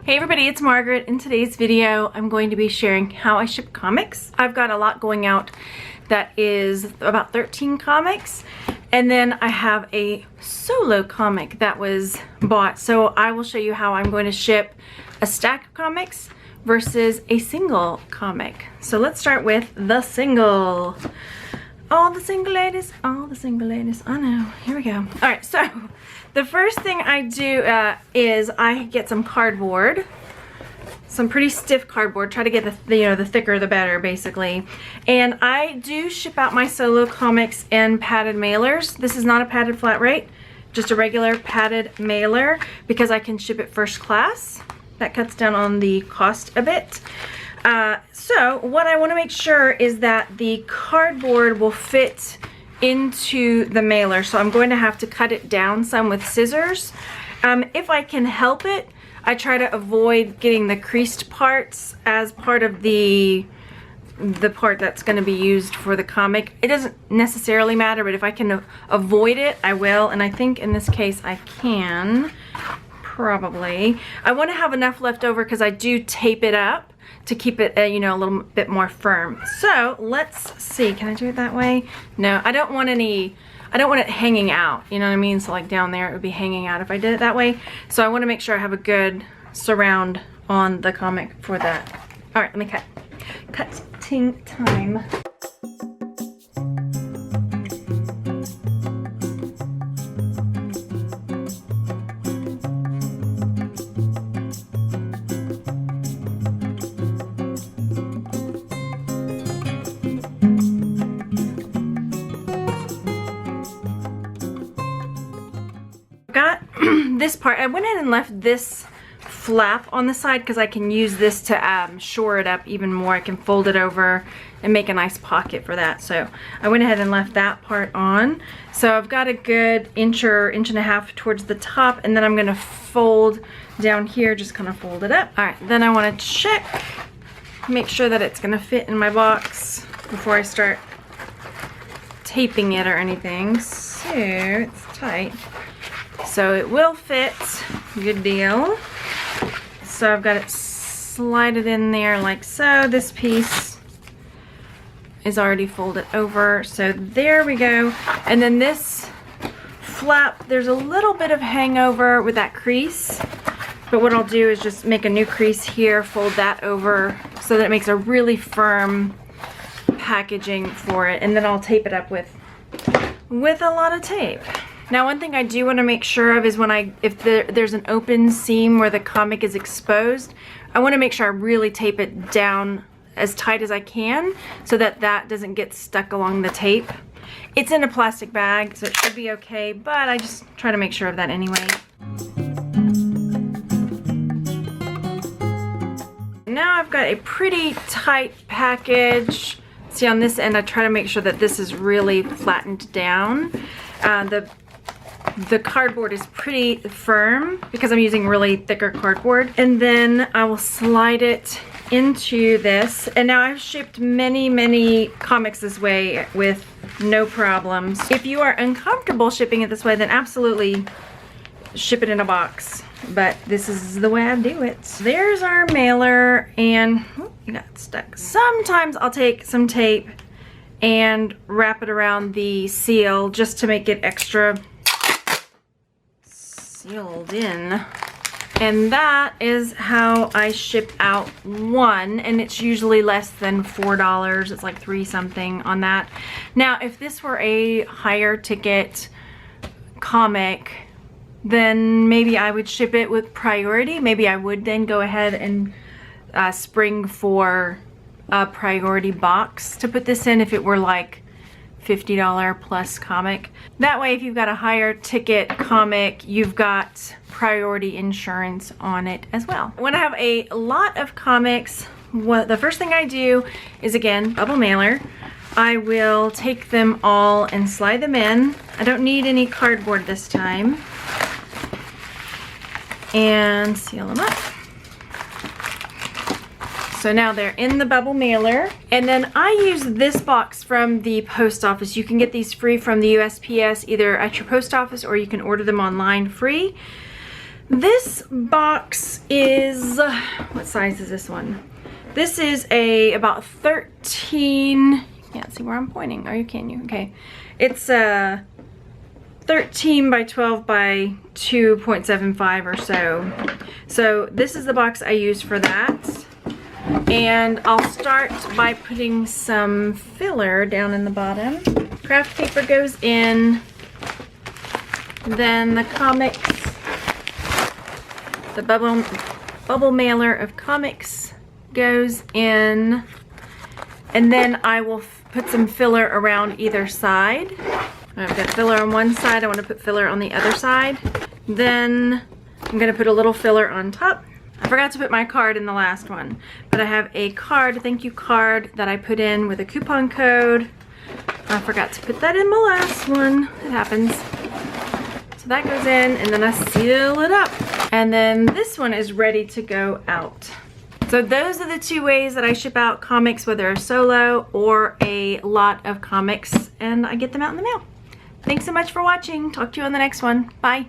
Hey everybody, it's Margaret. In today's video, I'm going to be sharing how I ship comics. I've got a lot going out that is about 13 comics. And then I have a solo comic that was bought. So I will show you how I'm going to ship a stack of comics versus a single comic. So let's start with the single. All the single ladies, all the single ladies. I know, here we go. All right, so the first thing I do is I get some cardboard, some pretty stiff cardboard. Try to get the thicker the better, basically. And I do ship out my solo comics in padded mailers. This is not a padded flat rate, just a regular padded mailer because I can ship it first class. That cuts down on the cost a bit. So what I want to make sure is that the cardboard will fit into the mailer. So I'm going to have to cut it down some with scissors. If I can help it, I try to avoid getting the creased parts as part of the part that's going to be used for the comic. It doesn't necessarily matter, but if I can avoid it, I will. And I think in this case I can, probably. I want to have enough left over because I do tape it up to keep it, a little bit more firm. So let's see, can I do it that way? No, I don't want it hanging out, you know what I mean? So like down there, it would be hanging out if I did it that way. So I want to make sure I have a good surround on the comic for that. All right, let me cut. Cutting time. Got this part. I went ahead and left this flap on the side because I can use this to shore it up even more. I can fold it over and make a nice pocket for that. So I went ahead and left that part on. So I've got a good inch or inch and a half towards the top, and then I'm gonna fold down here, just kind of fold it up. All right, then I want to check, make sure that it's gonna fit in my box before I start taping it or anything. So it's tight. So it will fit, good deal. So I've got it slided in there like so. This piece is already folded over. So there we go. And then this flap, there's a little bit of hangover with that crease. But what I'll do is just make a new crease here, fold that over so that it makes a really firm packaging for it. And then I'll tape it up with a lot of tape. Now one thing I do want to make sure of is if there's an open seam where the comic is exposed, I want to make sure I really tape it down as tight as I can so that that doesn't get stuck along the tape. It's in a plastic bag, so it should be okay, but I just try to make sure of that anyway. Now I've got a pretty tight package. See, on this end I try to make sure that this is really flattened down. The cardboard is pretty firm because I'm using really thicker cardboard. And then I will slide it into this. And now I've shipped many comics this way with no problems. If you are uncomfortable shipping it this way, then absolutely ship it in a box. But this is the way I do it. There's our mailer, and it got stuck. Sometimes I'll take some tape and wrap it around the seal just to make it extra sealed in. And that is how I ship out one, and it's usually less than $4. It's like $3 something on that. Now if this were a higher ticket comic, then maybe I would ship it with priority. Maybe I would then go ahead and spring for a priority box to put this in if it were like $50 plus comic. That way if you've got a higher ticket comic, you've got priority insurance on it as well. When I have a lot of comics, the first thing I do is, again, bubble mailer. I will take them all and slide them in. I don't need any cardboard this time. And seal them up. So now they're in the bubble mailer. And then I use this box from the post office. You can get these free from the USPS, either at your post office or you can order them online free. This box is, what size is this one? This is about 13, you can't see where I'm pointing, or you can you? Okay. It's 13 by 12 by 2.75 or so. So this is the box I use for that. And I'll start by putting some filler down in the bottom. Craft paper goes in. Then the comics, the bubble mailer of comics goes in. And then I will put some filler around either side. I've got filler on one side, I want to put filler on the other side. Then I'm going to put a little filler on top. I forgot to put my card in the last one, but I have a card, a thank you card that I put in with a coupon code. I forgot to put that in my last one. It happens. So that goes in, and then I seal it up. And then this one is ready to go out. So those are the two ways that I ship out comics, whether a solo or a lot of comics, and I get them out in the mail. Thanks so much for watching. Talk to you on the next one. Bye.